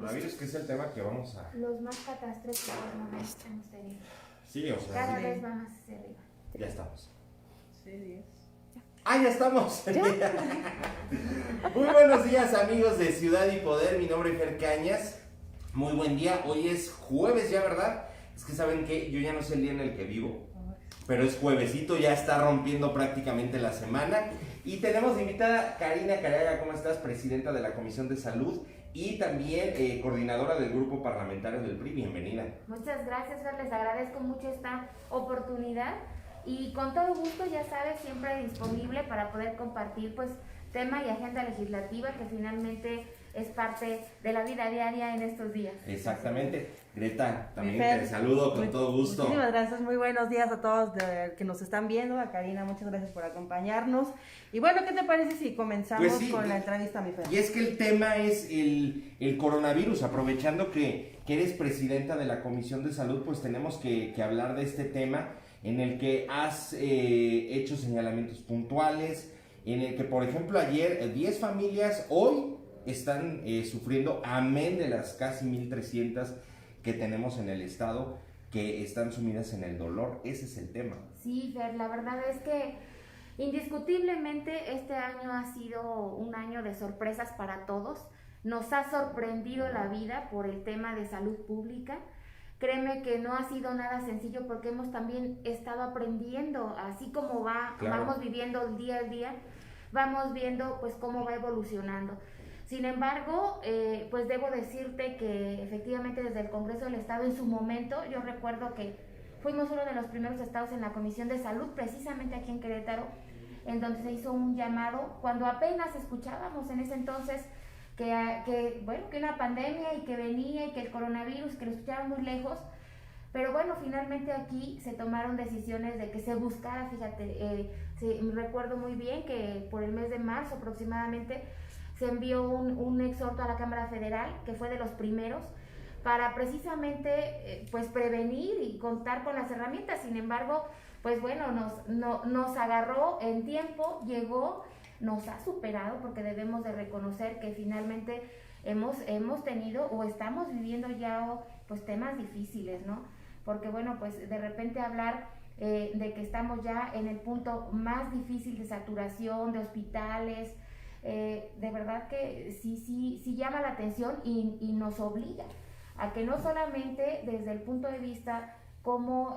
coronavirus, que es el tema que vamos a... Los más catastróficos momentos hemos tenido. Sí, o sea... Cada sí. vez va más hacia arriba. Ya estamos. Sí, 10. ¡Ah, ya estamos! Muy buenos días, amigos de Ciudad y Poder. Mi nombre es Fer Cañas. Muy buen día. Hoy es jueves ya, ¿verdad? Es que saben que yo ya no sé el día en el que vivo, pero es juevesito, ya está rompiendo prácticamente la semana. Y tenemos de invitada Karina Careaga. ¿Cómo estás? Presidenta de la Comisión de Salud y también coordinadora del grupo parlamentario del PRI. Bienvenida. Muchas gracias, Fer. Les agradezco mucho esta oportunidad y con todo gusto, ya sabes, siempre disponible para poder compartir pues tema y agenda legislativa que finalmente es parte de la vida diaria en estos días. Exactamente. Greta, también Fer, te saludo con todo gusto. Muchísimas gracias, muy buenos días a todos que nos están viendo. A Karina, muchas gracias por acompañarnos. Y bueno, ¿qué te parece si comenzamos Pues sí, con la entrevista, mi Fer? Y es que el tema es el coronavirus. Aprovechando que eres presidenta de la Comisión de Salud, pues tenemos que hablar de este tema en el que has hecho señalamientos puntuales, en el que, por ejemplo, ayer 10 familias hoy están sufriendo, amén de las casi 1,300 que tenemos en el estado, que están sumidas en el dolor. Ese es el tema. Sí, Fer, la verdad es que indiscutiblemente este año ha sido un año de sorpresas para todos. Nos ha sorprendido la vida por el tema de salud pública. Créeme que no ha sido nada sencillo porque hemos también estado aprendiendo, así como vamos viviendo el día al día, vamos viendo pues cómo va evolucionando. Sin embargo, pues debo decirte que efectivamente desde el Congreso del Estado en su momento, yo recuerdo que fuimos uno de los primeros estados en la Comisión de Salud, precisamente aquí en Querétaro, en donde se hizo un llamado, cuando apenas escuchábamos en ese entonces que una pandemia y que venía y que el coronavirus, que lo escuchaban muy lejos, pero bueno, finalmente aquí se tomaron decisiones de que se buscara, fíjate, recuerdo muy bien que por el mes de marzo aproximadamente se envió un exhorto a la Cámara Federal, que fue de los primeros, para precisamente pues prevenir y contar con las herramientas. Sin embargo, pues bueno, nos agarró en tiempo, llegó, nos ha superado, porque debemos de reconocer que finalmente hemos tenido o estamos viviendo ya pues temas difíciles, ¿no? Porque bueno, pues de repente hablar de que estamos ya en el punto más difícil de saturación de hospitales, de verdad que sí llama la atención y nos obliga a que no solamente desde el punto de vista como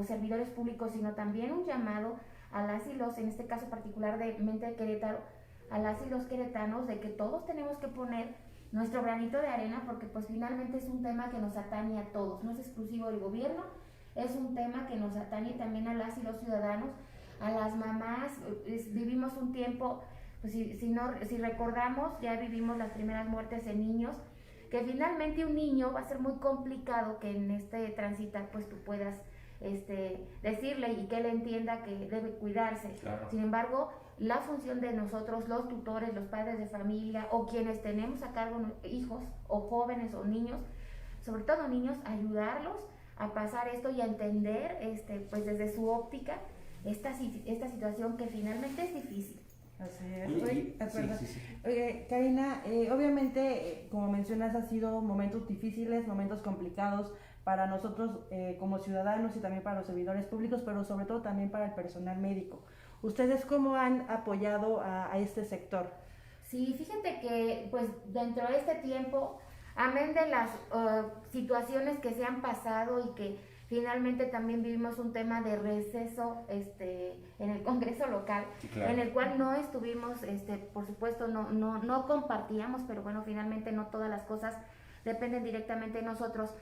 servidores públicos, sino también un llamado a las y los, en este caso particularmente de Querétaro, a las y los queretanos, de que todos tenemos que poner nuestro granito de arena, porque pues finalmente es un tema que nos atañe a todos, no es exclusivo del gobierno, es un tema que nos atañe también a las y los ciudadanos, a las mamás. Vivimos un tiempo, pues si recordamos, ya vivimos las primeras muertes en niños, que finalmente un niño va a ser muy complicado que en este transitar pues tú puedas decirle y que él entienda que debe cuidarse. Claro. Sin embargo, la función de nosotros, los tutores, los padres de familia o quienes tenemos a cargo hijos o jóvenes o niños, sobre todo niños, ayudarlos a pasar esto y a entender pues desde su óptica esta situación que finalmente es difícil. Así es. Sí. Oye, Karina, obviamente, como mencionas, ha sido momentos difíciles, momentos complicados para nosotros como ciudadanos y también para los servidores públicos, pero sobre todo también para el personal médico. ¿Ustedes cómo han apoyado a este sector? Sí, fíjate que pues dentro de este tiempo, amén de las situaciones que se han pasado y que finalmente también vivimos un tema de receso en el Congreso local, sí, claro, en el cual no estuvimos, por supuesto, no compartíamos, pero bueno, finalmente no todas las cosas dependen directamente de nosotros.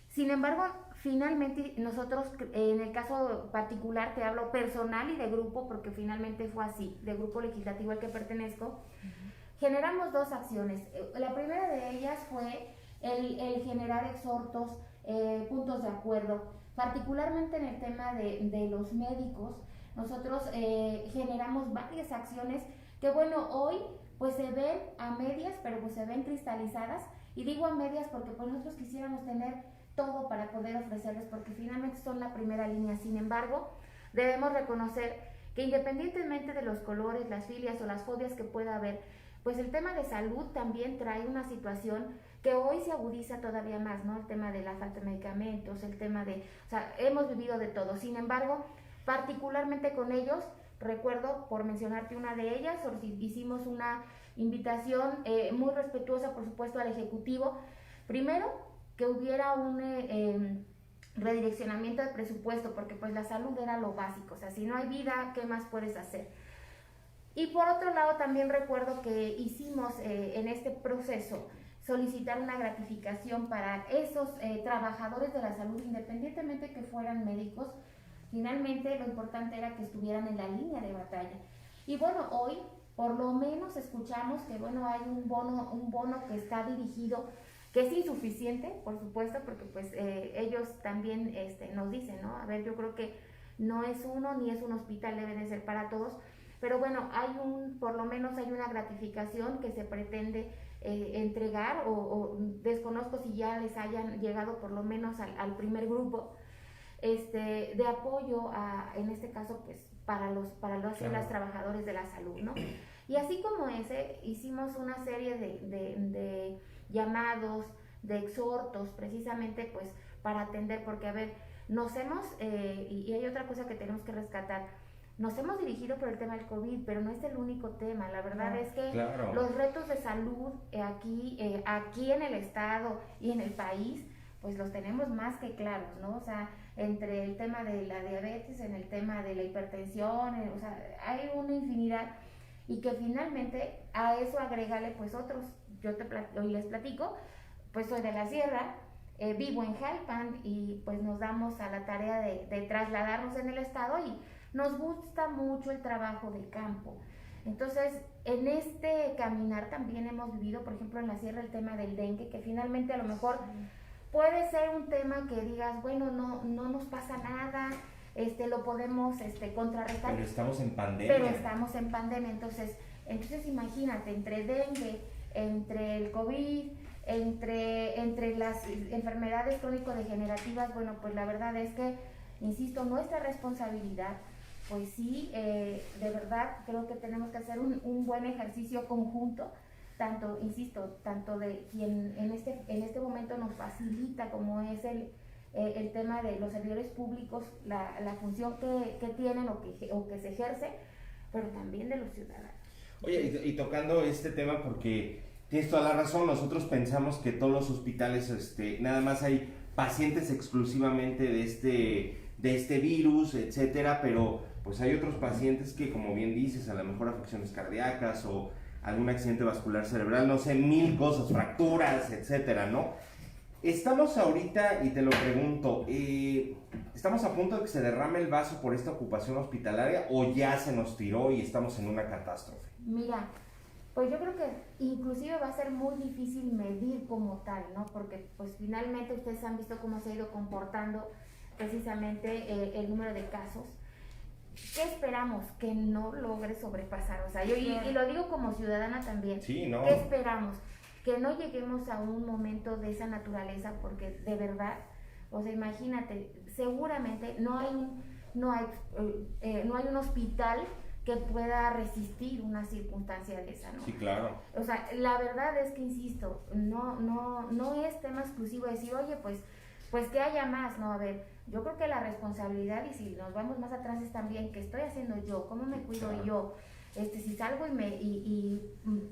Sin embargo, finalmente nosotros, en el caso particular, te hablo personal y de grupo, porque finalmente fue así, de grupo legislativo al que pertenezco, generamos dos acciones. La primera de ellas fue el generar exhortos, puntos de acuerdo, particularmente en el tema de los médicos. Nosotros generamos varias acciones que bueno, hoy pues se ven a medias, pero pues se ven cristalizadas, y digo a medias porque pues nosotros quisiéramos tener todo para poder ofrecerles, porque finalmente son la primera línea. Sin embargo, debemos reconocer que independientemente de los colores, las filias o las fobias que pueda haber, pues el tema de salud también trae una situación que hoy se agudiza todavía más, ¿no? El tema de la falta de medicamentos, el tema de, o sea, hemos vivido de todo. Sin embargo, particularmente con ellos, recuerdo, por mencionarte una de ellas, hicimos una invitación muy respetuosa, por supuesto, al Ejecutivo. Primero, que hubiera un redireccionamiento de presupuesto, porque pues la salud era lo básico, o sea, si no hay vida, ¿qué más puedes hacer? Y por otro lado, también recuerdo que hicimos en este proceso solicitar una gratificación para esos trabajadores de la salud, independientemente que fueran médicos. Finalmente lo importante era que estuvieran en la línea de batalla. Y bueno, hoy por lo menos escuchamos que bueno, hay un bono que está dirigido, que es insuficiente, por supuesto, porque pues ellos también nos dicen, ¿no? A ver, yo creo que no es uno ni es un hospital, debe de ser para todos, pero bueno, por lo menos hay una gratificación que se pretende entregar, o desconozco si ya les hayan llegado por lo menos al primer grupo, de apoyo en este caso pues para los claro, y las trabajadores de la salud, ¿no? Y así como ese, hicimos una serie de llamados, de exhortos, precisamente pues para atender, porque a ver, y hay otra cosa que tenemos que rescatar, nos hemos dirigido por el tema del COVID, pero no es el único tema. La verdad es que claro, los retos de salud aquí en el estado y en el país, pues los tenemos más que claros, ¿no? O sea, entre el tema de la diabetes, en el tema de la hipertensión, o sea, hay una infinidad, y que finalmente a eso agrégale pues otros. Hoy les platico, pues soy de la sierra, vivo en Jalpan, y pues nos damos a la tarea de trasladarnos en el estado, y nos gusta mucho el trabajo del campo. Entonces, en este caminar también hemos vivido, por ejemplo, en la sierra, el tema del dengue, que finalmente a lo mejor puede ser un tema que digas, bueno, no nos pasa nada, lo podemos contrarrestar. Pero estamos en pandemia. Entonces imagínate, entre dengue, entre el COVID, entre las enfermedades crónico-degenerativas, bueno, pues la verdad es que, insisto, nuestra responsabilidad, pues sí, de verdad creo que tenemos que hacer un buen ejercicio conjunto, tanto de quien en este momento nos facilita, como es el tema de los servidores públicos, la función que tienen o que se ejerce, pero también de los ciudadanos. Oye, y tocando este tema, porque tienes toda la razón, nosotros pensamos que todos los hospitales, nada más hay pacientes exclusivamente de este virus, etcétera, pero pues hay otros pacientes que, como bien dices, a lo mejor afecciones cardíacas o algún accidente vascular cerebral, no sé, 1000 cosas, fracturas, etcétera, ¿no? Estamos ahorita, y te lo pregunto, ¿estamos a punto de que se derrame el vaso por esta ocupación hospitalaria, o ya se nos tiró y estamos en una catástrofe? Mira, pues yo creo que inclusive va a ser muy difícil medir como tal, ¿no? Porque pues finalmente ustedes han visto cómo se ha ido comportando precisamente el número de casos. ¿Qué esperamos? Que no logre sobrepasar. O sea, y lo digo como ciudadana también. Sí, ¿no? ¿Qué esperamos? Que no lleguemos a un momento de esa naturaleza, porque de verdad, o sea, imagínate, seguramente no hay un hospital que pueda resistir una circunstancia de esa, ¿no? Sí, claro. O sea, la verdad es que, insisto, no es tema exclusivo de decir, oye, pues que haya más, ¿no? A ver, yo creo que la responsabilidad, y si nos vamos más atrás, es también qué estoy haciendo yo, cómo me cuido yo, si salgo y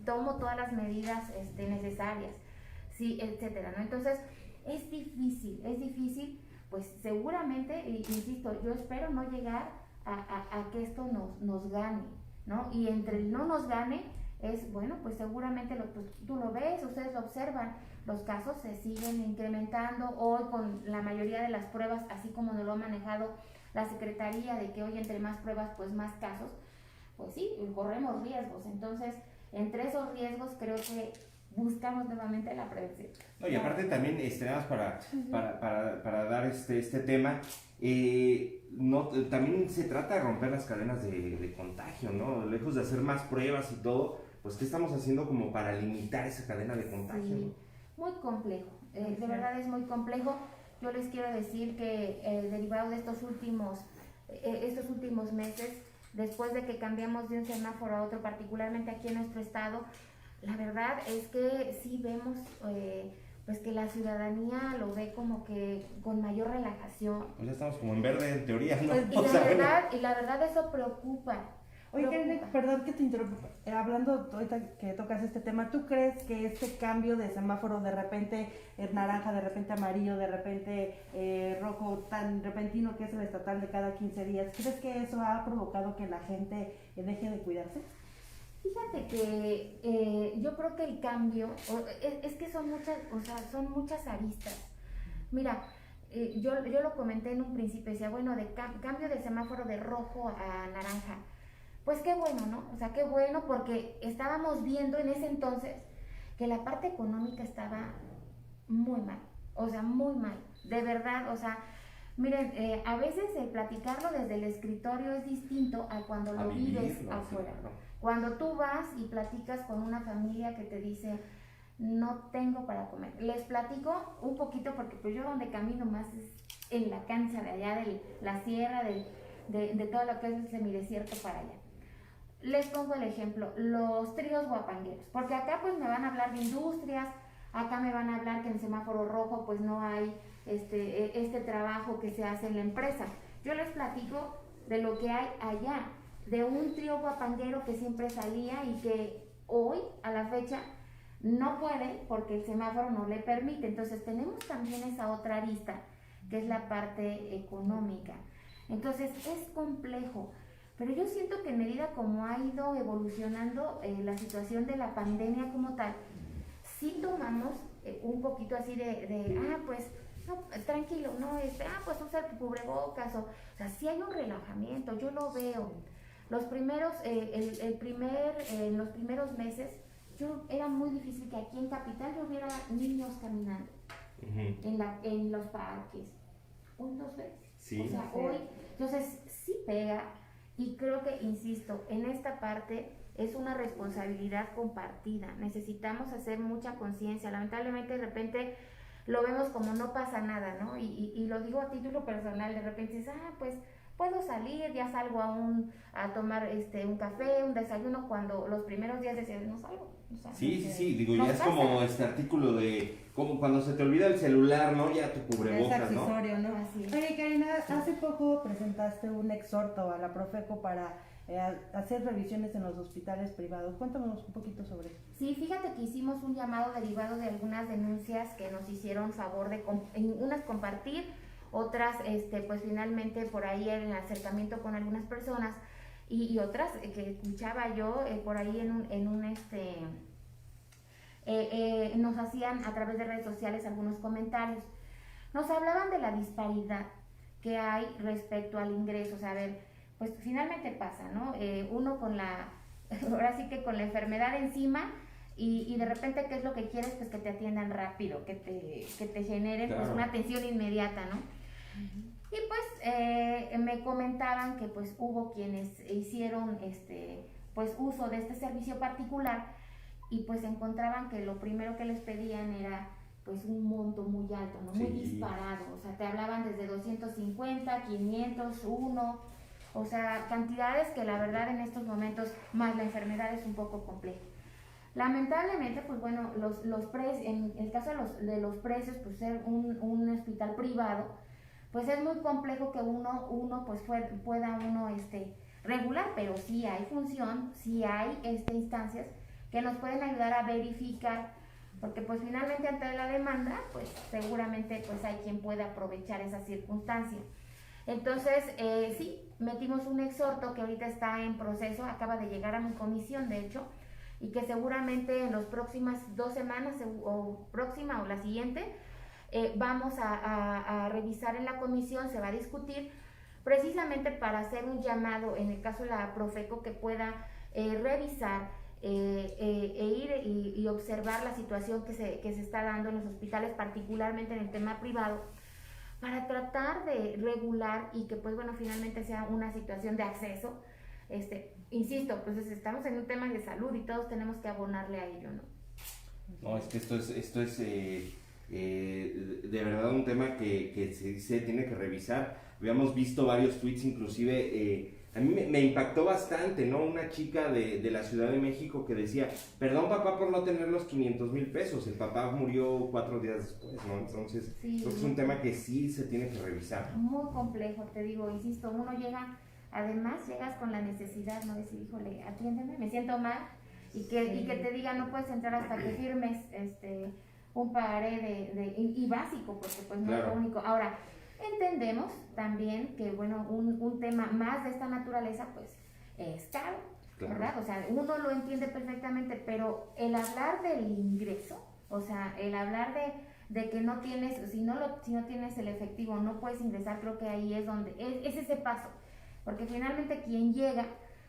tomo todas las medidas necesarias, sí, etcétera, ¿no? Entonces, es difícil, pues seguramente, insisto, yo espero no llegar a que esto nos gane, ¿no? Y entre el no nos gane es, bueno, pues seguramente tú lo ves, ustedes lo observan, los casos se siguen incrementando hoy con la mayoría de las pruebas, así como nos lo ha manejado la Secretaría, de que hoy entre más pruebas, pues más casos, pues sí, corremos riesgos. Entonces, entre esos riesgos creo que buscamos nuevamente la prevención. No, y aparte también, nada más para dar este tema, también se trata de romper las cadenas de contagio, ¿no? Lejos de hacer más pruebas y todo, pues ¿qué estamos haciendo como para limitar esa cadena de contagio? Sí, muy complejo, de verdad es muy complejo. Yo les quiero decir que derivado de estos últimos meses, después de que cambiamos de un semáforo a otro, particularmente aquí en nuestro estado, La verdad es que sí vemos pues que la ciudadanía lo ve como que con mayor relajación. Pues ya estamos como en verde en teoría, ¿no? Pues, y la verdad eso preocupa. Oye, Karina, perdón que te interrumpa. Hablando ahorita que tocas este tema, ¿tú crees que este cambio de semáforo de repente naranja, de repente amarillo, de repente rojo, tan repentino que es el estatal de cada 15 días, ¿crees que eso ha provocado que la gente deje de cuidarse? Fíjate que yo creo que el cambio, es que son muchas, o sea, son muchas aristas. Mira, yo lo comenté en un principio, decía, bueno, de cambio de semáforo de rojo a naranja. Pues qué bueno, ¿no? O sea, qué bueno porque estábamos viendo en ese entonces que la parte económica estaba muy mal, o sea, muy mal, de verdad, o sea, miren, a veces el platicarlo desde el escritorio es distinto a cuando lo vives afuera. Sí, claro. Cuando tú vas y platicas con una familia que te dice, no tengo para comer. Les platico un poquito porque pues yo donde camino más es en la cancha de allá de la sierra, de todo lo que es el semidesierto para allá. Les pongo el ejemplo, los tríos guapangueros, porque acá pues me van a hablar de industrias, acá me van a hablar que en semáforo rojo pues no hay este trabajo que se hace en la empresa. Yo les platico de lo que hay allá, de un trío guapanguero que siempre salía y que hoy a la fecha no puede porque el semáforo no le permite. Entonces tenemos también esa otra arista que es la parte económica. Entonces es complejo. Pero yo siento que en medida como ha ido evolucionando la situación de la pandemia como tal, sí tomamos un poquito así pues, no, tranquilo, no, pues usa el cubrebocas, o sea, sí hay un relajamiento, yo lo veo. Los primeros, en los primeros meses, era muy difícil que aquí en Capital yo viera niños caminando en los parques. Hoy los ves. Sí. O sea, hoy, entonces sí pega. Y creo que, insisto, en esta parte es una responsabilidad compartida. Necesitamos hacer mucha conciencia. Lamentablemente, de repente lo vemos como no pasa nada, ¿no? Y lo digo a título personal. De repente dices, pues puedo salir, ya salgo a tomar un café, un desayuno, cuando los primeros días decías, no salgo. O sea, sí, digo, ya es como este artículo de, como cuando se te olvida el celular, ¿no? Ya tu cubrebocas, es accesorio, ¿no? Así. Oye, Karina, hace poco presentaste un exhorto a la Profeco para hacer revisiones en los hospitales privados. Cuéntanos un poquito sobre eso. Sí, fíjate que hicimos un llamado derivado de algunas denuncias que nos hicieron favor de unas compartir, otras pues finalmente por ahí en el acercamiento con algunas personas y otras que escuchaba yo por ahí nos hacían a través de redes sociales algunos comentarios. Nos hablaban de la disparidad que hay respecto al ingreso. O sea, a ver, pues finalmente pasa, ¿no? Uno ahora sí que con la enfermedad encima y de repente, ¿qué es lo que quieres? Pues que te atiendan rápido, que te generen pues una atención inmediata, ¿no? Uh-huh. Y pues me comentaban que pues hubo quienes hicieron pues uso de este servicio particular y pues encontraban que lo primero que les pedían era pues un monto muy alto, ¿no? Muy disparado. O sea, te hablaban desde 250, 500, 1, o sea, cantidades que la verdad en estos momentos, más la enfermedad, es un poco compleja. Lamentablemente, pues bueno, en el caso de los precios, pues ser un hospital privado, pues es muy complejo que uno pues pueda regular, pero sí hay función, sí hay instancias que nos pueden ayudar a verificar, porque pues finalmente ante la demanda, pues seguramente pues hay quien pueda aprovechar esa circunstancia. Entonces, sí, metimos un exhorto que ahorita está en proceso, acaba de llegar a mi comisión, de hecho, y que seguramente en las próximas 2 semanas o la siguiente vamos a revisar en la comisión, se va a discutir precisamente para hacer un llamado en el caso de la Profeco que pueda revisar ir y observar la situación que se está dando en los hospitales, particularmente en el tema privado, para tratar de regular y que pues bueno finalmente sea una situación de acceso. Insisto, pues estamos en un tema de salud y todos tenemos que abonarle a ello, ¿no? No, es que esto es de verdad un tema que se tiene que revisar. Habíamos visto varios tweets, inclusive A mí me impactó bastante, ¿no? Una chica de la Ciudad de México que decía, perdón papá por no tener los 500,000 pesos, el papá murió 4 días después, ¿no? Entonces, Sí, creo que es un tema que sí se tiene que revisar. muy complejo, te digo, insisto, uno llega, además llegas con la necesidad, ¿no? De decir, híjole, atiéndeme, me siento mal, y que te diga, no puedes entrar hasta que firmes un pagaré y básico, porque pues no es lo único. Ahora, entendemos también que, bueno, un tema más de esta naturaleza, pues, es caro, ¿verdad? O sea, uno lo entiende perfectamente, pero el hablar del ingreso, o sea, el hablar de que no tienes, si no tienes el efectivo, no puedes ingresar, creo que ahí es donde, es ese paso, porque finalmente quien llega,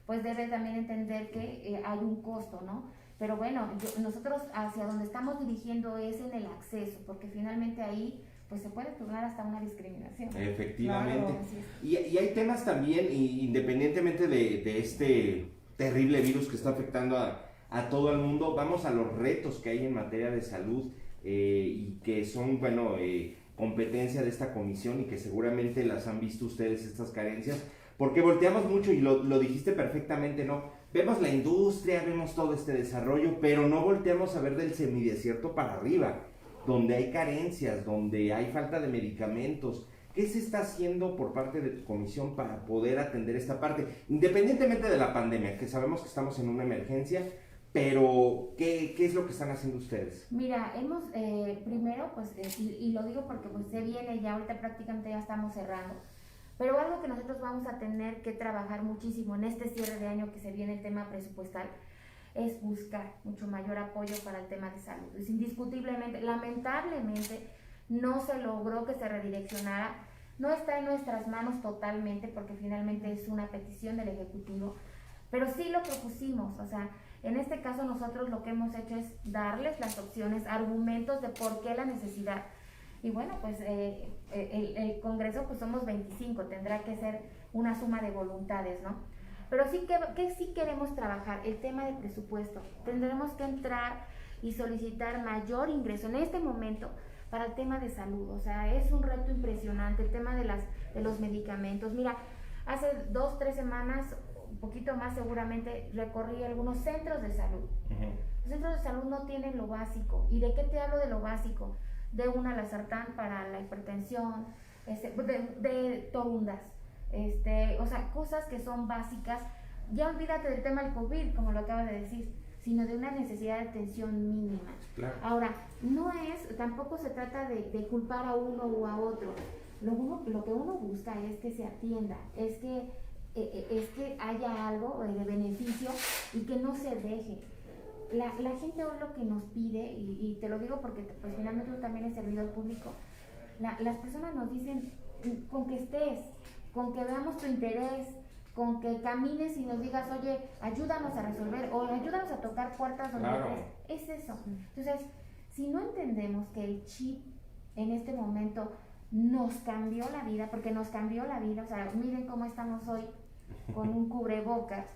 pues debe también entender que hay un costo, ¿no? Pero bueno, nosotros hacia donde estamos dirigiendo es en el acceso, porque finalmente ahí pues se puede tornar hasta una discriminación. Efectivamente. Claro. Y hay temas también, independientemente de este terrible virus que está afectando a todo el mundo, vamos a los retos que hay en materia de salud y que son, bueno, competencia de esta comisión y que seguramente las han visto ustedes, estas carencias, porque volteamos mucho y lo dijiste perfectamente, ¿no? Vemos la industria, vemos todo este desarrollo, pero no volteamos a ver del semidesierto para arriba, donde hay carencias, donde hay falta de medicamentos. ¿Qué se está haciendo por parte de tu comisión para poder atender esta parte? Independientemente de la pandemia, que sabemos que estamos en una emergencia, pero ¿qué es lo que están haciendo ustedes? Mira, hemos, primero, pues, y lo digo porque pues se viene ya, ahorita prácticamente ya estamos cerrando, pero algo que nosotros vamos a tener que trabajar muchísimo en este cierre de año que se viene el tema presupuestal, es buscar mucho mayor apoyo para el tema de salud. Es indiscutiblemente, lamentablemente, no se logró que se redireccionara, no está en nuestras manos totalmente, porque finalmente es una petición del Ejecutivo, pero sí lo propusimos, o sea, en este caso nosotros lo que hemos hecho es darles las opciones, argumentos de por qué la necesidad. Y bueno, pues el Congreso, pues somos 25, tendrá que ser una suma de voluntades, ¿no? Pero sí que sí queremos trabajar el tema del presupuesto. Tendremos que entrar y solicitar mayor ingreso en este momento para el tema de salud. O sea, es un reto impresionante el tema de los medicamentos. Mira, hace 2, 3 semanas, un poquito más seguramente, recorrí algunos centros de salud. Los centros de salud no tienen lo básico. ¿Y de qué te hablo de lo básico? De una losartán para la hipertensión, de torundas, o sea, cosas que son básicas. Ya olvídate del tema del COVID, como lo acabas de decir, sino de una necesidad de atención mínima. Claro. Ahora, tampoco se trata de culpar a uno o a otro. Lo que uno busca es que se atienda, es que haya algo de beneficio y que no se deje. La gente hoy lo que nos pide, y te lo digo porque pues, finalmente tú también eres servidor público, las personas nos dicen, con que estés, con que veamos tu interés, con que camines y nos digas, oye, ayúdanos a resolver, o ayúdanos a tocar puertas donde es eso. Entonces, si no entendemos que el chip en este momento nos cambió la vida, porque nos cambió la vida, o sea, miren cómo estamos hoy con un cubrebocas,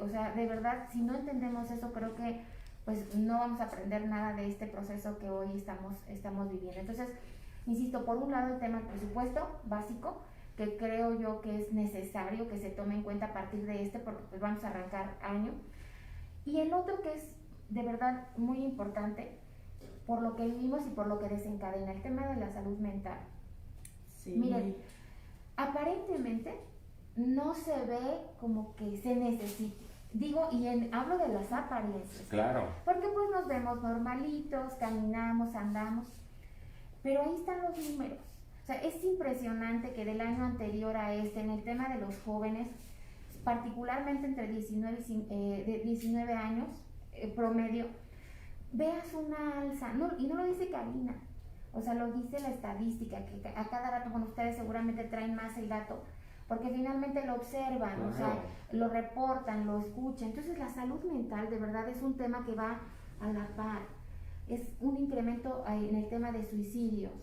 o sea, de verdad, si no entendemos eso, creo que pues no vamos a aprender nada de este proceso que hoy estamos viviendo. Entonces, insisto, por un lado el tema del presupuesto básico, que creo yo que es necesario que se tome en cuenta a partir de porque pues vamos a arrancar año, y el otro que es de verdad muy importante, por lo que vivimos y por lo que desencadena, el tema de la salud mental. Sí. Miren, aparentemente no se ve como que se necesite. Digo, hablo de las apariencias. Claro. Porque pues nos vemos normalitos, caminamos, andamos, pero ahí están los números. O sea, es impresionante que del año anterior a en el tema de los jóvenes, particularmente entre 19 años promedio, veas una alza, y no lo dice Karina, o sea, lo dice la estadística, que a cada rato, bueno, ustedes seguramente traen más el dato, porque finalmente lo observan, o sea, lo reportan, lo escuchan. Entonces la salud mental de verdad es un tema que va a la par, es un incremento en el tema de suicidios.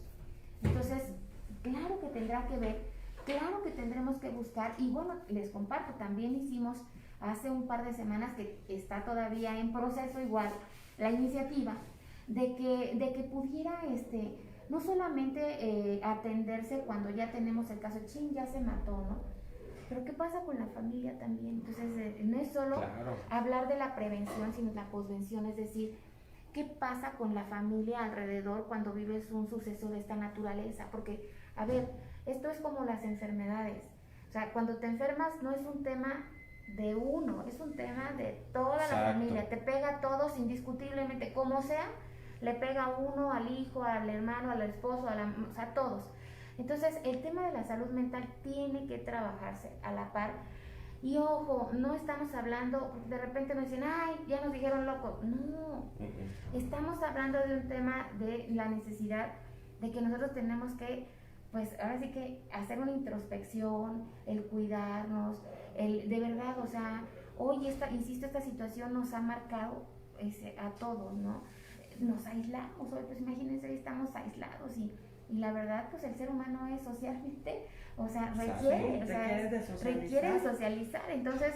Entonces, claro que tendrá que ver, claro que tendremos que buscar, y bueno, les comparto, también hicimos hace un par de semanas, que está todavía en proceso igual, la iniciativa de que pudiera no solamente atenderse cuando ya tenemos el caso, ya se mató, ¿no? pero ¿qué pasa con la familia también? Entonces, no es solo hablar de la prevención, sino la posvención, es decir, ¿qué pasa con la familia alrededor cuando vives un suceso de esta naturaleza? Porque, a ver, esto es como las enfermedades. O sea, cuando te enfermas no es un tema de uno, es un tema de toda la familia. Te pega a todos indiscutiblemente, como sea, le pega a uno, al hijo, al hermano, al esposo, o sea, a todos. Entonces, el tema de la salud mental tiene que trabajarse a la par. Y ojo, no estamos hablando, de repente nos dicen, ay, ya nos dijeron locos. No, estamos hablando de un tema de la necesidad de que nosotros tenemos que, pues ahora sí que hacer una introspección, el cuidarnos, de verdad, o sea, hoy insisto, esta situación nos ha marcado a todos, ¿no? Nos aislamos, hoy pues imagínense, hoy estamos aislados y la verdad, pues el ser humano es socialmente, o sea, requiere socializar, entonces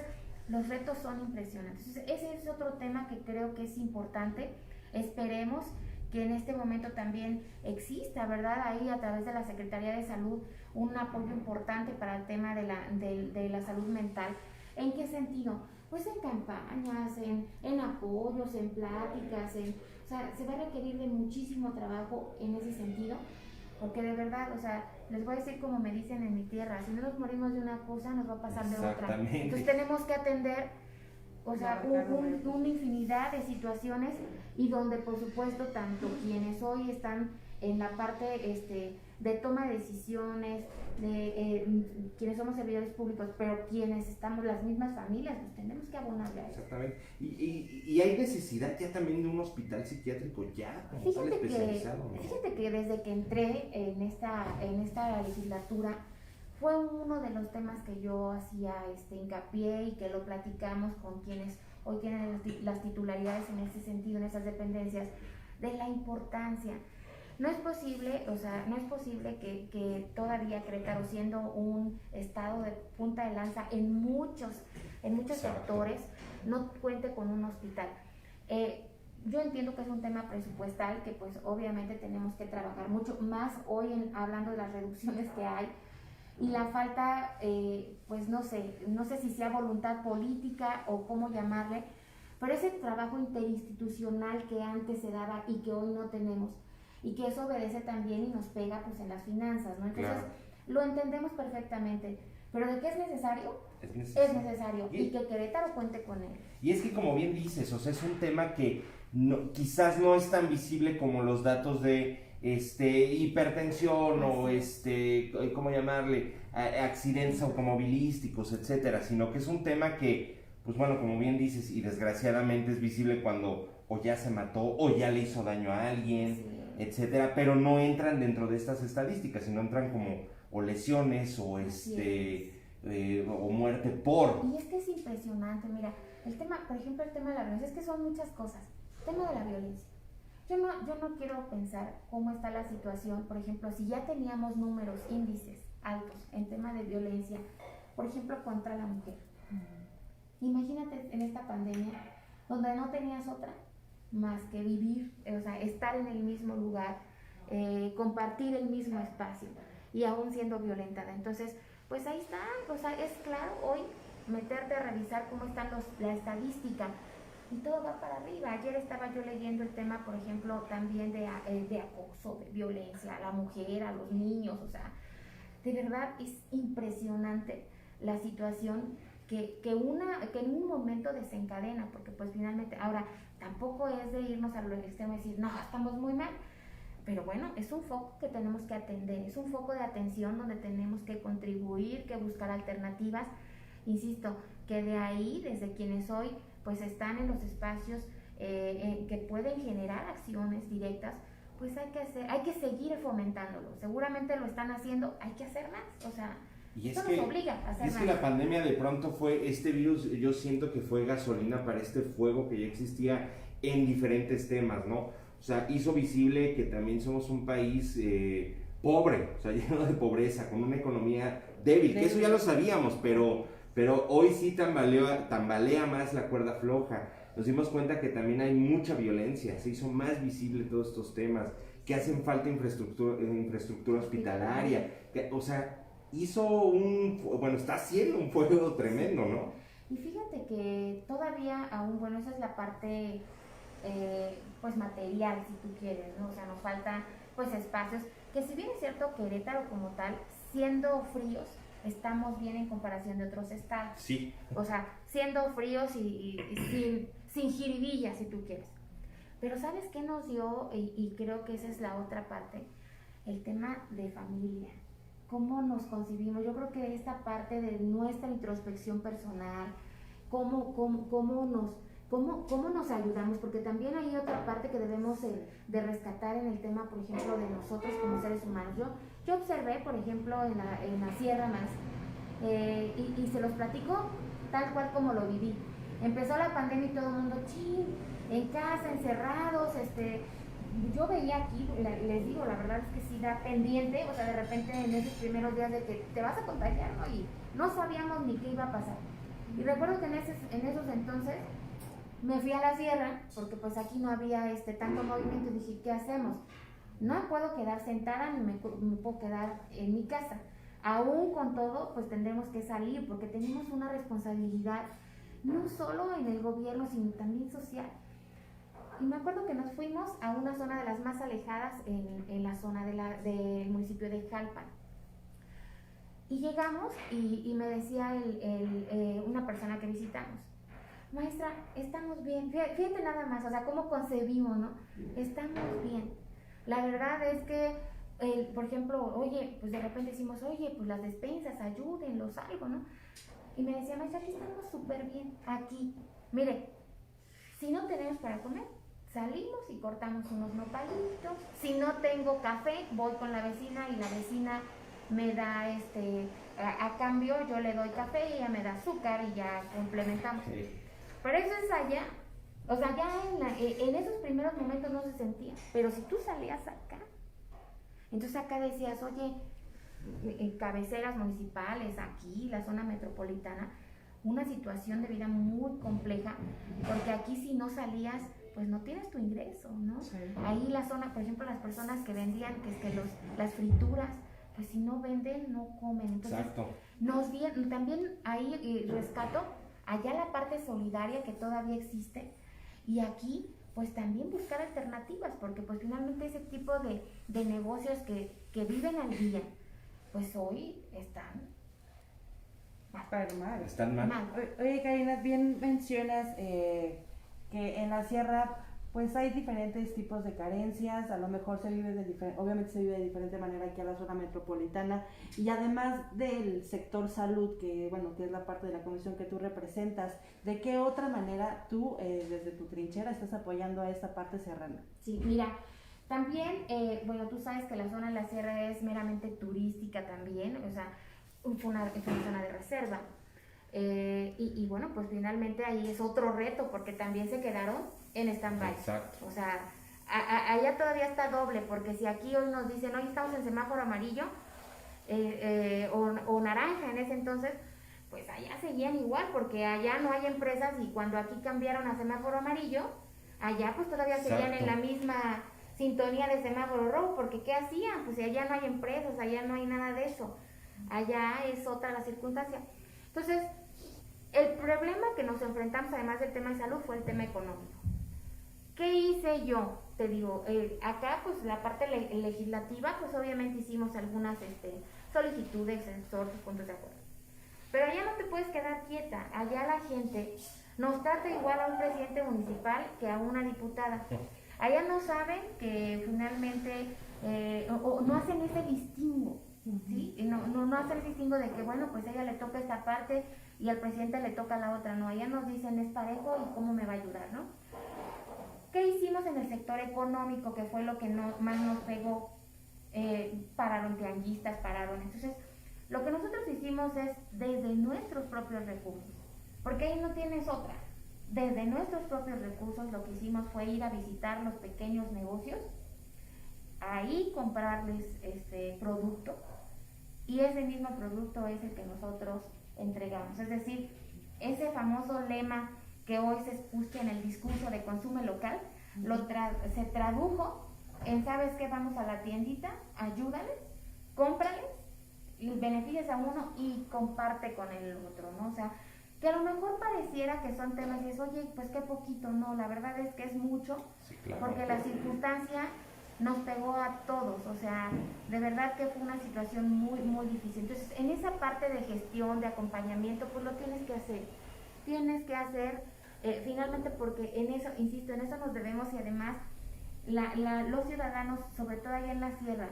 los retos son impresionantes. Entonces, ese es otro tema que creo que es importante. Esperemos que en este momento también exista, ¿verdad? Ahí a través de la Secretaría de Salud un apoyo importante para el tema de la salud mental. ¿En qué sentido? Pues en campañas, en apoyos, en pláticas, o sea, se va a requerir de muchísimo trabajo en ese sentido. Porque de verdad, o sea, les voy a decir como me dicen en mi tierra, si no nos morimos de una cosa, nos va a pasar de otra. Entonces tenemos que atender, o sea, una infinidad de situaciones y donde por supuesto tanto quienes hoy están en la parte de toma de decisiones, de quienes somos servidores públicos, pero quienes estamos, las mismas familias, pues tenemos que abonarle a eso. Exactamente. Y hay necesidad ya también de un hospital psiquiátrico ya como tal especializado, ¿no? Fíjate que desde que entré en esta legislatura fue uno de los temas que yo hacía hincapié y que lo platicamos con quienes hoy tienen las titularidades en ese sentido, en esas dependencias, de la importancia. No es posible, que todavía Querétaro, siendo un estado de punta de lanza en muchos sectores, no cuente con un hospital. Yo entiendo que es un tema presupuestal que pues obviamente tenemos que trabajar mucho más hoy hablando de las reducciones que hay y la falta, pues no sé si sea voluntad política o cómo llamarle, pero ese trabajo interinstitucional que antes se daba y que hoy no tenemos. Y que eso obedece también y nos pega pues en las finanzas, ¿no? Entonces, lo entendemos perfectamente, pero ¿de qué es necesario? Es necesario y que Querétaro cuente con él. Y es que como bien dices, o sea, es un tema que quizás no es tan visible como los datos de hipertensión o ¿cómo llamarle? Accidentes automovilísticos, etcétera, sino que es un tema que, pues bueno, como bien dices, y desgraciadamente es visible cuando o ya se mató o ya le hizo daño a alguien, etcétera, pero no entran dentro de estas estadísticas, sino entran como o lesiones o o muerte por. Y es que es impresionante, mira, por ejemplo, el tema de la violencia, es que son muchas cosas. El tema de la violencia. Yo no quiero pensar cómo está la situación, por ejemplo, si ya teníamos índices altos en tema de violencia, por ejemplo, contra la mujer. Imagínate en esta pandemia, donde no tenías otra más que vivir, o sea, estar en el mismo lugar, compartir el mismo espacio y aún siendo violentada. Entonces, pues ahí está, o sea, es claro hoy meterte a revisar cómo están la estadística y todo va para arriba. Ayer estaba yo leyendo el tema, por ejemplo, también de acoso, de violencia a la mujer, a los niños, o sea, de verdad es impresionante la situación que en un momento desencadena, porque pues finalmente, ahora, tampoco es de irnos a lo extremo y decir, no, estamos muy mal, pero bueno, es un foco que tenemos que atender, es un foco de atención donde tenemos que contribuir, que buscar alternativas, insisto, que de ahí, desde quienes hoy pues están en los espacios que pueden generar acciones directas, pues hay que seguir fomentándolo, seguramente lo están haciendo, hay que hacer más, o sea, y es eso que, nos obliga a hacer más. Que la pandemia de pronto fue, este virus yo siento que fue gasolina para este fuego que ya existía en diferentes temas, ¿no? O sea, hizo visible que también somos un país pobre, o sea, lleno de pobreza, con una economía débil, que eso ya lo sabíamos, pero hoy sí tambalea más la cuerda floja. Nos dimos cuenta que también hay mucha violencia, se hizo más visible todos estos temas, que hacen falta infraestructura hospitalaria, o sea, está haciendo un fuego tremendo, ¿no? Y fíjate que todavía aún, bueno, esa es la parte pues material, si tú quieres, ¿no? O sea, nos faltan pues espacios, que si bien es cierto Querétaro como tal, siendo fríos, estamos bien en comparación de otros estados. Sí. O sea, siendo fríos y sin jiribilla, si tú quieres. Pero ¿sabes qué nos dio? Y creo que esa es la otra parte, el tema de familia. ¿Cómo nos concibimos? Yo creo que esta parte de nuestra introspección personal, cómo nos ayudamos, porque también hay otra parte que debemos de rescatar en el tema, por ejemplo, de nosotros como seres humanos. Yo observé, por ejemplo, en la sierra más, y se los platico tal cual como lo viví. Empezó la pandemia y todo el mundo, en casa, encerrados, yo veía aquí, les digo, la verdad es que sí da pendiente, o sea, de repente en esos primeros días de que te vas a contagiar, ¿no? Y no sabíamos ni qué iba a pasar. Y recuerdo que en esos entonces me fui a la sierra, porque pues aquí no había tanto movimiento, y dije, ¿qué hacemos? No me puedo quedar sentada ni me puedo quedar en mi casa. Aún con todo, pues tendremos que salir, porque tenemos una responsabilidad, no solo en el gobierno, sino también social. Y me acuerdo que nos fuimos a una zona de las más alejadas en la zona del municipio de Jalpan. Y llegamos y me decía una persona que visitamos, maestra, estamos bien, fíjate nada más, o sea, cómo concebimos, ¿no? Estamos bien. La verdad es que, por ejemplo, oye, pues de repente decimos, oye, pues las despensas, ayúdenlos, algo, ¿no? Y me decía, maestra, aquí estamos súper bien, aquí. Mire, si no tenemos para comer, salimos y cortamos unos nopalitos. Si no tengo café, voy con la vecina y la vecina me da a cambio yo le doy café y ella me da azúcar y ya complementamos. Sí. Pero eso es allá, o sea, ya en esos primeros momentos no se sentía, pero si tú salías acá, entonces acá decías, oye, en cabeceras municipales, aquí, la zona metropolitana, una situación de vida muy compleja, porque aquí si no salías, pues no tienes tu ingreso, ¿no? Sí. Ahí la zona, por ejemplo, las personas que vendían las frituras, pues si no venden, no comen. Entonces, exacto. También ahí rescato allá la parte solidaria que todavía existe, y aquí pues también buscar alternativas, porque pues finalmente ese tipo de negocios que viven al día, pues hoy están mal. Oye, Karina, bien mencionas que en la sierra pues hay diferentes tipos de carencias, a lo mejor obviamente se vive de diferente manera aquí a la zona metropolitana, y además del sector salud, que es la parte de la comisión que tú representas, ¿de qué otra manera tú desde tu trinchera estás apoyando a esta parte serrana? Sí, mira, también, tú sabes que la zona de la sierra es meramente turística también, o sea, fue una zona de reserva. Y bueno, pues finalmente ahí es otro reto, porque también se quedaron en stand-by. Exacto. O sea, allá todavía está doble, porque si aquí hoy nos dicen, hoy estamos en semáforo amarillo o naranja en ese entonces, pues allá seguían igual, porque allá no hay empresas, y cuando aquí cambiaron a semáforo amarillo, allá pues todavía seguían en la misma sintonía de semáforo rojo, porque ¿qué hacían? Pues si allá no hay empresas, allá no hay nada de eso, allá es otra la circunstancia. Entonces, el problema que nos enfrentamos, además del tema de salud, fue el tema económico. ¿Qué hice yo? Te digo, acá pues la parte legislativa, pues obviamente hicimos algunas solicitudes, exhortos, puntos de acuerdo. Pero allá no te puedes quedar quieta, allá la gente nos trata igual a un presidente municipal que a una diputada. Allá no saben que finalmente, o no hacen ese distingo, ¿sí? No hacen ese distingo de que, bueno, pues a ella le toca esta parte y al presidente le toca la otra. No, allá nos dicen es parejo y cómo me va a ayudar, ¿no? ¿Qué hicimos en el sector económico, que fue lo que más nos pegó? Pararon tianguistas, entonces lo que nosotros hicimos es desde nuestros propios recursos, porque ahí no tienes otra. Desde nuestros propios recursos lo que hicimos fue ir a visitar los pequeños negocios, ahí comprarles producto, y ese mismo producto es el que nosotros entregamos. Es decir, ese famoso lema que hoy se escucha en el discurso de consumo local, se tradujo en, ¿sabes qué? Vamos a la tiendita, ayúdales, cómprales, beneficias a uno y comparte con el otro, ¿no? O sea, que a lo mejor pareciera que son temas y es, oye, pues qué poquito, no, la verdad es que es mucho, Sí, claro. porque la circunstancia nos pegó a todos, o sea, de verdad que fue una situación muy, muy difícil. Entonces, en esa parte de gestión, de acompañamiento, pues lo tienes que hacer, finalmente, porque en eso, insisto, en eso nos debemos y además los ciudadanos, sobre todo allá en la sierra,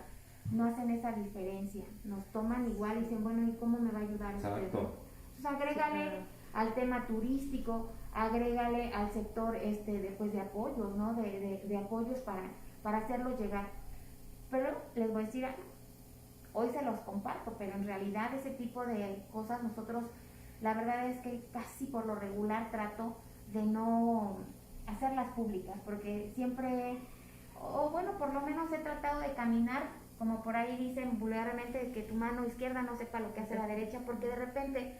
no hacen esa diferencia, nos toman igual y dicen, bueno, ¿y cómo me va a ayudar usted? Exacto. Entonces, agrégale al tema turístico, agrégale al sector de apoyos, ¿no? De apoyos para hacerlo llegar. Pero les voy a decir, hoy se los comparto, pero en realidad ese tipo de cosas nosotros, la verdad es que casi por lo regular trato de no hacerlas públicas, porque siempre, o bueno, por lo menos he tratado de caminar, como por ahí dicen vulgarmente, que tu mano izquierda no sepa lo que hace la derecha, porque de repente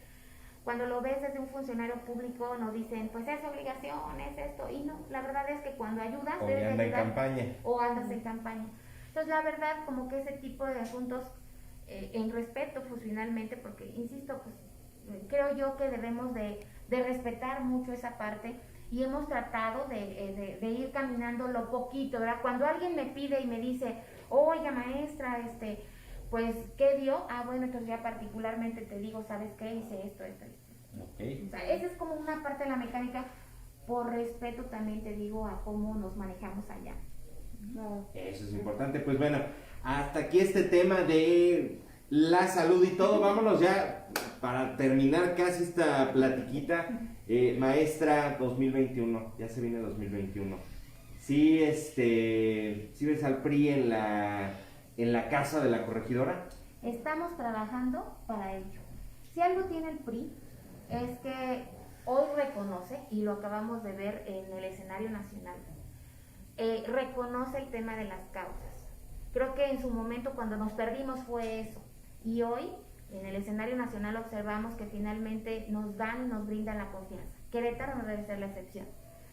cuando lo ves desde un funcionario público nos dicen, pues es obligación, es esto, y no, la verdad es que cuando ayudas O debes anda ayudar, en campaña. o andas en campaña. Entonces la verdad como que ese tipo de asuntos, en respeto pues finalmente, porque insisto, pues creo yo que debemos de respetar mucho esa parte y hemos tratado de ir caminando lo poquito, ¿verdad? Cuando alguien me pide y me dice, oiga maestra, pues, ¿qué dio? Ah, bueno, entonces ya particularmente te digo, ¿sabes qué? Hice esto. Okay. O sea, esa es como una parte de la mecánica, por respeto también te digo a cómo nos manejamos allá. No. Eso es importante. Pues bueno, hasta aquí este tema de la salud y todo. Vámonos ya para terminar casi esta platiquita. Maestra 2021, ya se viene 2021. Sí, sí ves al PRI en la casa de la corregidora. Estamos trabajando para ello. Si algo tiene el PRI es que hoy reconoce, y lo acabamos de ver en el escenario nacional, reconoce el tema de las causas. Creo que en su momento cuando nos perdimos fue eso, y hoy en el escenario nacional observamos que finalmente nos dan y nos brindan la confianza. Querétaro no debe ser la excepción.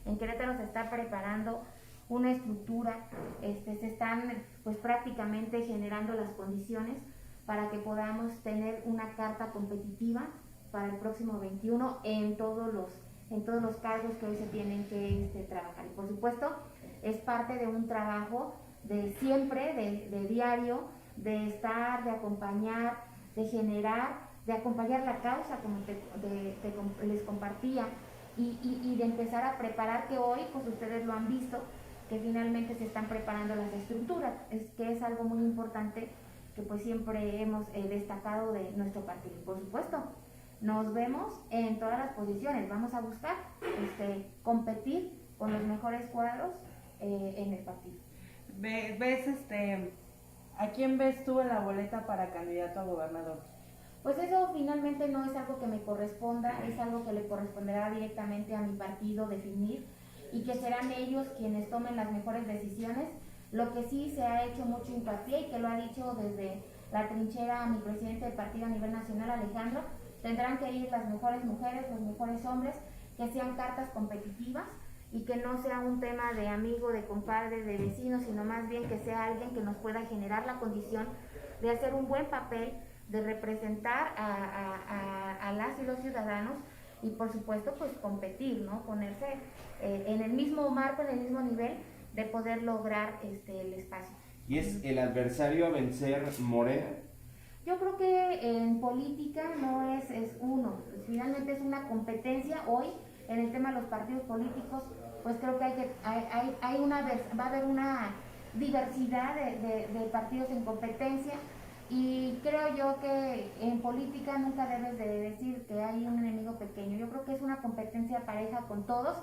En Querétaro se está preparando una estructura, se están pues prácticamente generando las condiciones para que podamos tener una carta competitiva para el próximo 21 en todos los cargos que hoy se tienen que trabajar. Y por supuesto, es parte de un trabajo de siempre, de diario, de estar, de acompañar, de generar, de acompañar la causa, como les compartía, y de empezar a preparar, que hoy, pues ustedes lo han visto, que finalmente se están preparando las estructuras, que es algo muy importante que pues siempre hemos destacado de nuestro partido. Por supuesto, nos vemos en todas las posiciones, vamos a buscar competir con los mejores cuadros en el partido. ¿Ves, a quién ves tú en la boleta para candidato a gobernador? Pues eso finalmente no es algo que me corresponda, es algo que le corresponderá directamente a mi partido definir, y que serán ellos quienes tomen las mejores decisiones. Lo que sí se ha hecho mucho hincapié, y que lo ha dicho desde la trinchera mi presidente del partido a nivel nacional, Alejandro, tendrán que ir las mejores mujeres, los mejores hombres, que sean cartas competitivas y que no sea un tema de amigo, de compadre, de vecino, sino más bien que sea alguien que nos pueda generar la condición de hacer un buen papel, de representar a las y los ciudadanos, y por supuesto pues competir, ¿no? Ponerse en el mismo marco, en el mismo nivel, de poder lograr el espacio. ¿Y es el adversario a vencer Morena? Yo creo que en política no es uno, finalmente es una competencia. Hoy en el tema de los partidos políticos, pues creo que va a haber una diversidad de partidos en competencia, y creo yo que en política nunca debes de decir que hay un enemigo pequeño. Yo creo que es una competencia pareja con todos.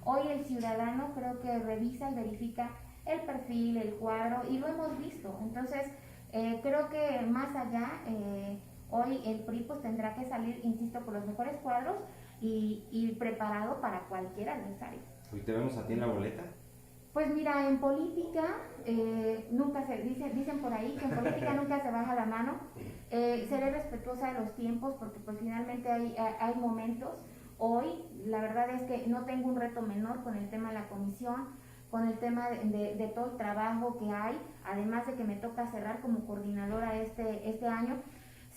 Hoy el ciudadano creo que revisa y verifica el perfil, el cuadro, y lo hemos visto. Entonces, creo que más allá, hoy el PRI pues tendrá que salir, insisto, por los mejores cuadros y preparado para cualquier adversario. ¿Y te vemos a ti en la boleta? Pues mira, en política nunca dicen por ahí que en política nunca se baja la mano. Seré respetuosa de los tiempos, porque pues finalmente hay momentos. Hoy la verdad es que no tengo un reto menor con el tema de la comisión, con el tema de todo el trabajo que hay, además de que me toca cerrar como coordinadora este año.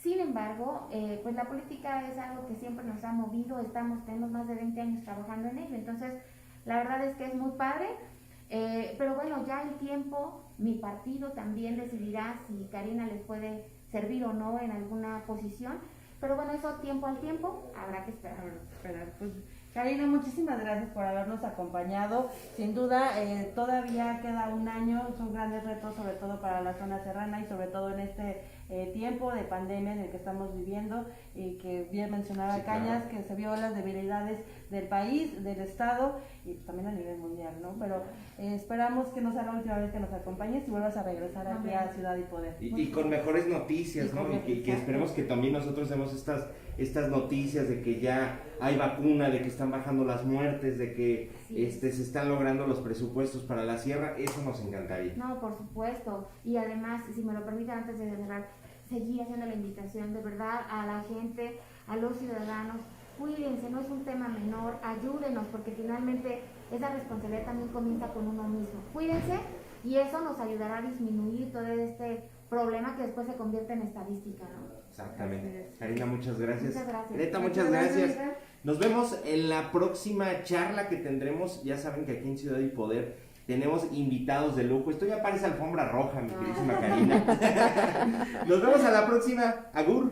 Sin embargo, pues la política es algo que siempre nos ha movido, tenemos más de 20 años trabajando en ello, entonces la verdad es que es muy padre, pero bueno, ya el tiempo, mi partido también decidirá si Karina les puede servir o no en alguna posición, pero bueno, eso tiempo al tiempo, habrá que esperar. Pues, Karina, muchísimas gracias por habernos acompañado. Sin duda, todavía queda un año, son grandes retos, sobre todo para la zona serrana y sobre todo en este tiempo de pandemia en el que estamos viviendo y que bien mencionaba Sí, Cañas, claro. que se vio las debilidades del país, del Estado y también a nivel mundial, ¿no? Pero esperamos que no sea la última vez que nos acompañes y vuelvas a regresar aquí Amén. a Ciudad y Poder. Y con mejores noticias, Y ¿no? con- Y que exacto. esperemos que también nosotros demos estas noticias de que ya hay vacuna, de que están bajando las muertes, de que Sí. se están logrando los presupuestos para la sierra, eso nos encantaría. No, por supuesto. Y además, si me lo permiten antes de cerrar, seguir haciendo la invitación de verdad a la gente, a los ciudadanos. Cuídense, no es un tema menor, ayúdenos, porque finalmente esa responsabilidad también comienza con uno mismo. Cuídense y eso nos ayudará a disminuir todo este problema que después se convierte en estadística, ¿no? Exactamente. Karina, muchas gracias. Muchas gracias. Greta, muchas gracias. Nos vemos en la próxima charla que tendremos. Ya saben que aquí en Ciudad y Poder tenemos invitados de lujo. Esto ya parece alfombra roja, mi queridísima Karina. Nos vemos a la próxima. Agur.